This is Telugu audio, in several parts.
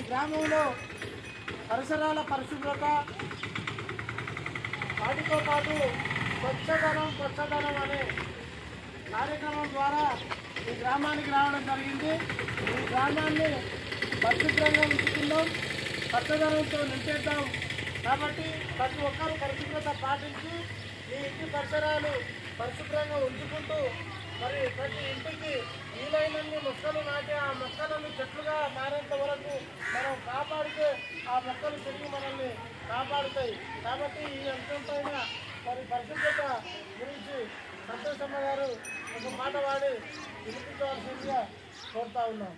గ్రామంలో పరిసరాల పరిశుభ్రత వాటితో పాటు స్వచ్ఛదనం అనే కార్యక్రమం ద్వారా ఈ గ్రామానికి రావడం జరిగింది. ఈ గ్రామాన్ని పరిశుభ్రంగా ఉంచుకుందాం, పచ్చదనంతో నింపేద్దాం. కాబట్టి ప్రతి ఒక్కరు పరిశుభ్రత పాటించి ఈ ఇంటి పరిసరాలు పరిశుభ్రంగా ఉంచుకుంటూ మరి ప్రతి ఇంటికి వీలైనన్ని మొక్కలు నాటి ఆ మొక్కలను చెట్లుగా మారేంత వరకు మనం కాపాడితే ఆ మొక్కలు తిరిగి మనల్ని కాపాడుతాయి. కాబట్టి ఈ అంశం పైన మరి పరిశుభ్రత గురించి సంతోషమ్మ గారు ఒక మాట వాడి వినిపించవలసిందిగా కోరుతా ఉన్నాం.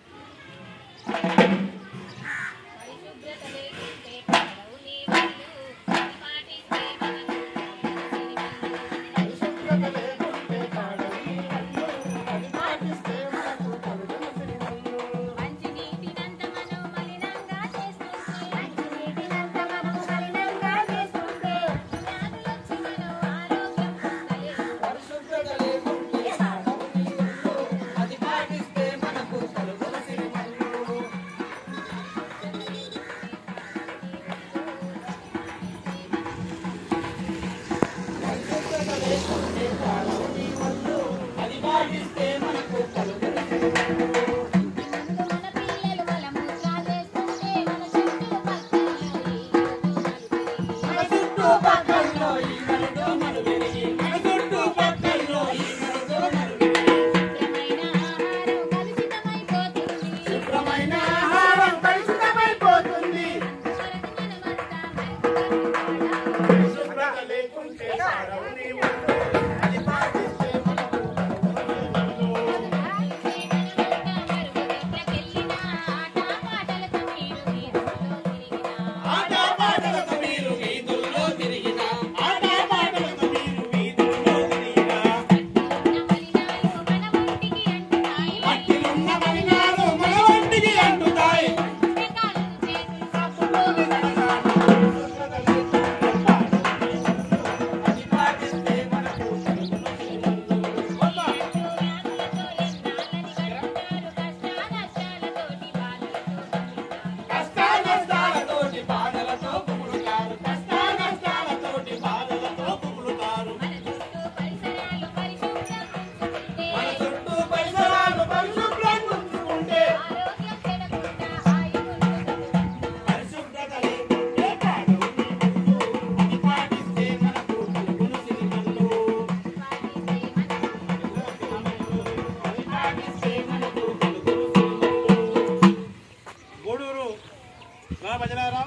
ప్రజలారా,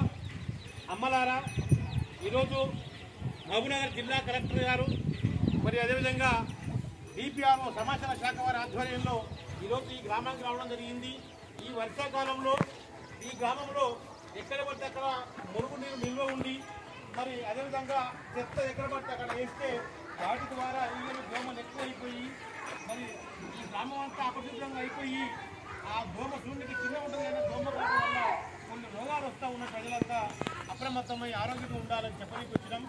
అమ్మలారా, ఈరోజు మహబూబ్నగర్ జిల్లా కలెక్టర్ గారు మరి అదేవిధంగా డిపిఆర్ఓ సమాచార శాఖ వారి ఆధ్వర్యంలో ఈరోజు ఈ గ్రామానికి రావడం జరిగింది. ఈ వర్షాకాలంలో ఈ గ్రామంలో ఎక్కడ పడితే అక్కడ మురుగునీరు నిల్వ ఉండి మరి అదేవిధంగా చెత్త ఎక్కడ పడితే అక్కడ వేస్తే వాటి ద్వారా ఈగలు దోమలు ఎక్కువైపోయి మరి ఈ గ్రామం అంతా అపరిశుభ్రంగా అయిపోయి ఆ దోమ సూర్యుడికి కింద ఉంటుంది కానీ దోమ వల్ల కొన్ని రోగాలు వస్తూ ఉన్న ప్రజలంతా అప్రమత్తమై ఆరోగ్యంగా ఉండాలని చెప్పడానికి వచ్చినాం.